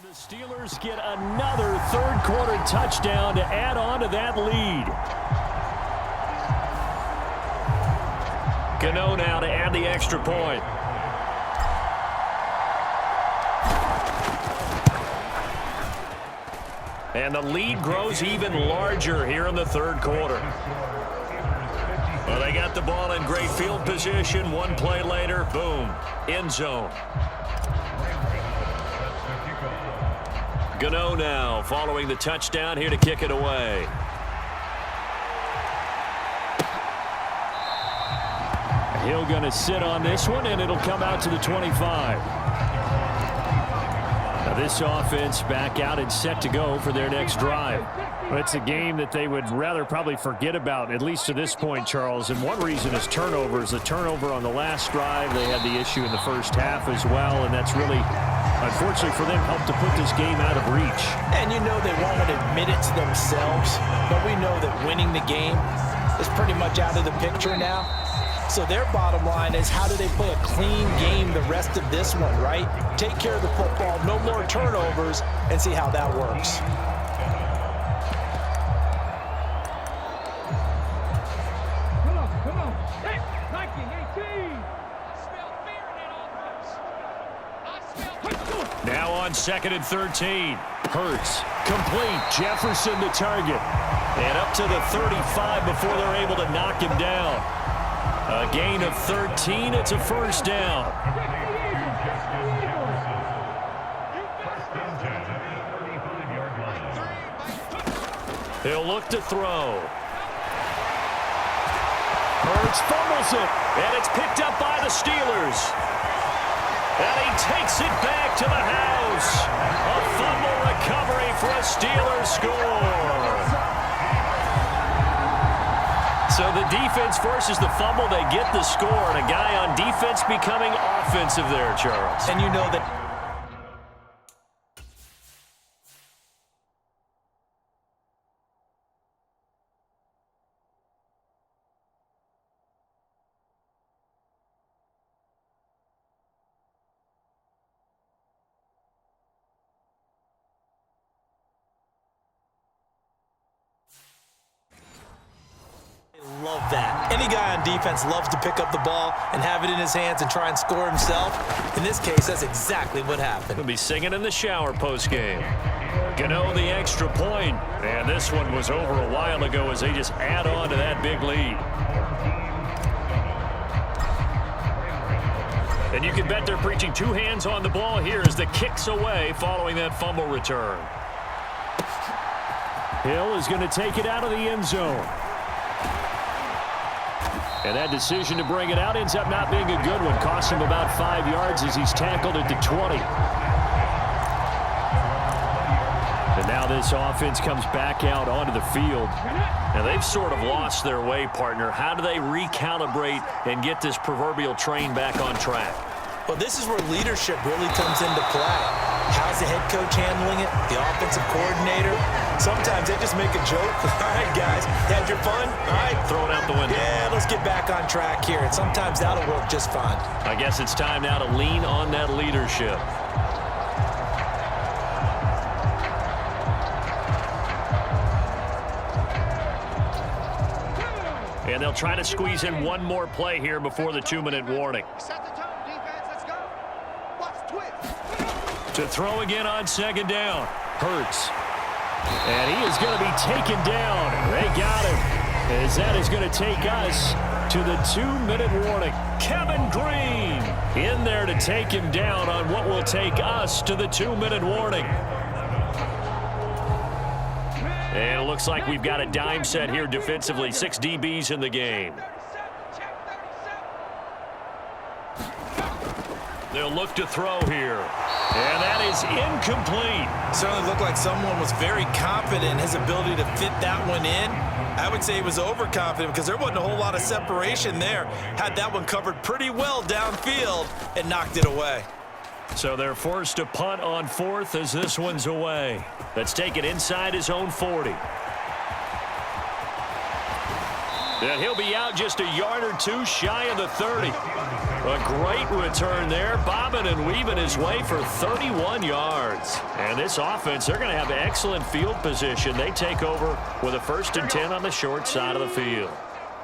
The Steelers get another third-quarter touchdown to add on to that lead. Gano now to add the extra point. And the lead grows even larger here in the third quarter. Well, they got the ball in great field position. One play later, boom, end zone. Gano now following the touchdown here to kick it away. Hill going to sit on this one, and it'll come out to the 25. Now this offense back out and set to go for their next drive. Well, it's a game that they would rather probably forget about, at least to this point, Charles. And one reason is turnovers. A turnover on the last drive. They had the issue in the first half as well, and that's really, unfortunately for them, helped to put this game out of reach. And you know they won't admit it to themselves, but we know that winning the game is pretty much out of the picture now. So their bottom line is, how do they play a clean game the rest of this one, right? Take care of the football, no more turnovers, and see how that works. Now on 2nd and 13. Hurts. Complete. Jefferson to target. And up to the 35 before they're able to knock him down. A gain of 13. It's a first down. He'll look to throw. Hurts fumbles it. And it's picked up by the Steelers. And he takes it back to the house. A fumble recovery for a Steelers score. So the defense forces the fumble. They get the score. And a guy on defense becoming offensive there, Charles. And you know that. Love that. Any guy on defense loves to pick up the ball and have it in his hands and try and score himself. In this case, that's exactly what happened. He'll be singing in the shower post-game. Gano the extra point. And this one was over a while ago as they just add on to that big lead. And you can bet they're preaching two hands on the ball here as the kick's away following that fumble return. Hill is going to take it out of the end zone. And that decision to bring it out ends up not being a good one. Costs him about 5 yards as he's tackled at the 20. And now this offense comes back out onto the field. Now they've sort of lost their way, partner. How do they recalibrate and get this proverbial train back on track? Well, this is where leadership really comes into play. How's the head coach handling it? The offensive coordinator? Sometimes they just make a joke. All right, guys, had your fun? All right. Throw it out the window. Yeah, let's get back on track here. And sometimes that'll work just fine. I guess it's time now to lean on that leadership. And they'll try to squeeze in one more play here before the 2-minute warning. Set the tone, defense. Let's go. Watch twitch. To throw again on 2nd down. Hurts. And he is going to be taken down. They got him. As that is going to take us to the 2-minute warning. Kevin Green in there to take him down on what will take us to the 2-minute warning. And it looks like we've got a dime set here defensively. 6 DBs in the game. They'll look to throw here. And that is incomplete. Certainly looked like someone was very confident in his ability to fit that one in. I would say he was overconfident because there wasn't a whole lot of separation there. Had that one covered pretty well downfield and knocked it away. So they're forced to punt on 4th as this one's away. Let's take it inside his own 40. And he'll be out just a yard or two shy of the 30. A great return there, bobbing and weaving his way for 31 yards. And this offense, they're going to have excellent field position. They take over with a 1st and 10 on the short side of the field.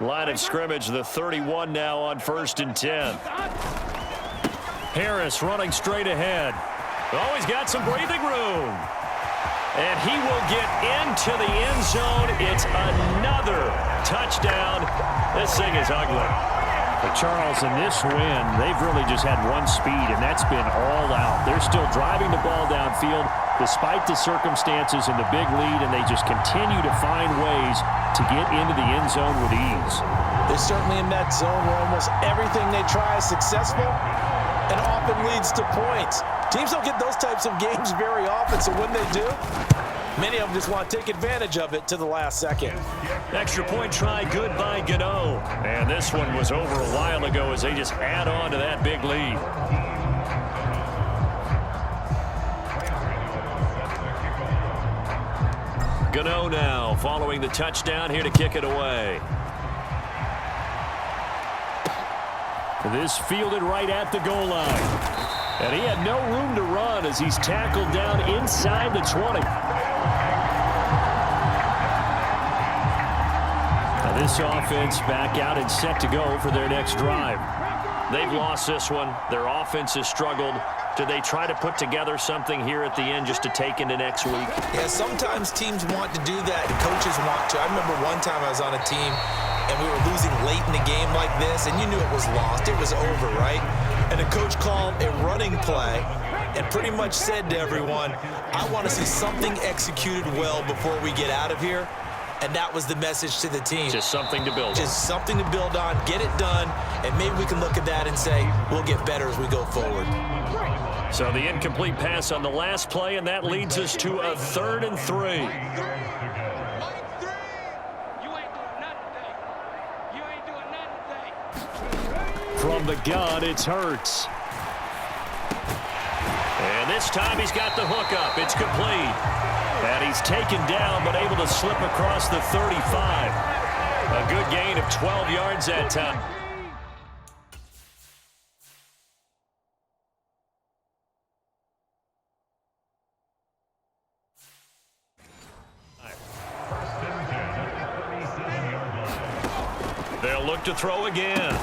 Line of scrimmage, the 31 now on 1st and 10. Harris running straight ahead. Oh, he's got some breathing room. And he will get into the end zone. It's another touchdown. This thing is ugly. But Charles, in this win, they've really just had one speed, and that's been all out. They're still driving the ball downfield despite the circumstances and the big lead, and they just continue to find ways to get into the end zone with ease. They're certainly in that zone where almost everything they try is successful and often leads to points. Teams don't get those types of games very often, so when they do, many of them just want to take advantage of it to the last second. Extra point try, good by Gano. And this one was over a while ago as they just add on to that big lead. Gano now following the touchdown here to kick it away. This fielded right at the goal line. And he had no room to run as he's tackled down inside the 20. Now this offense back out and set to go for their next drive. They've lost this one. Their offense has struggled. Do they try to put together something here at the end just to take into next week? Yeah, sometimes teams want to do that and coaches want to. I remember one time I was on a team and we were losing late in the game like this, and you knew it was lost. It was over, right? And the coach called a running play and pretty much said to everyone, I want to see something executed well before we get out of here. And that was the message to the team. Just something to build on. Just something to build on, get it done, and maybe we can look at that and say, we'll get better as we go forward. So the incomplete pass on the last play, and that leads us to a 3rd and 3. From the gun, it's Hurts. And this time he's got the hook up. It's complete. And he's taken down, but able to slip across the 35. A good gain of 12 yards that time. They'll look to throw again.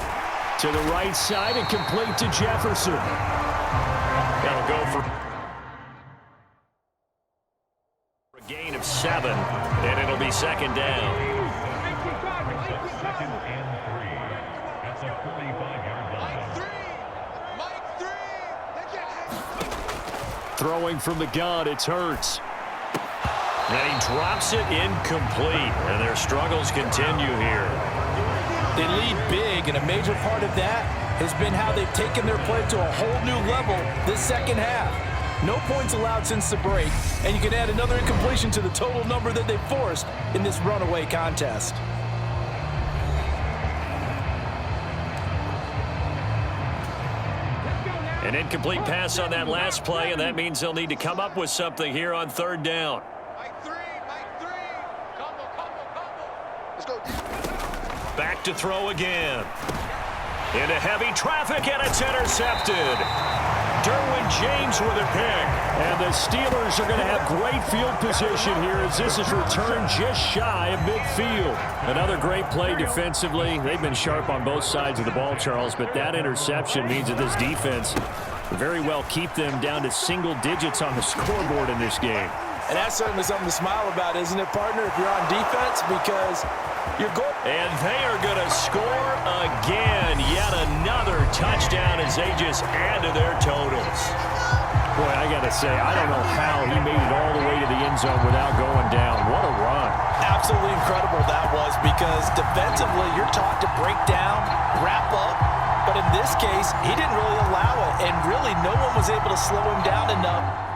To the right side and complete to Jefferson. That'll go for a gain of 7, and it'll be 2nd down. That's a 45-yard line. Throwing from the gun, it's Hurts. And he drops it incomplete, and their struggles continue here. They lead big, and a major part of that has been how they've taken their play to a whole new level this second half. No points allowed since the break, and you can add another incompletion to the total number that they forced in this runaway contest. An incomplete pass on that last play, and that means they'll need to come up with something here on 3rd down. Mike three. Combo. Let's go. Back to throw again. Into heavy traffic, and it's intercepted. Derwin James with a pick. And the Steelers are going to have great field position here as this is returned just shy of midfield. Another great play defensively. They've been sharp on both sides of the ball, Charles, but that interception means that this defense very well keep them down to single digits on the scoreboard in this game. And that's certainly something to smile about, isn't it, partner, if you're on defense, because you're going. And they are going to score again. Yet another touchdown as they just add to their totals. Boy, I got to say, I don't know how he made it all the way to the end zone without going down. What a run. Absolutely incredible that was, because defensively you're taught to break down, wrap up, but in this case, he didn't really allow it, and really no one was able to slow him down enough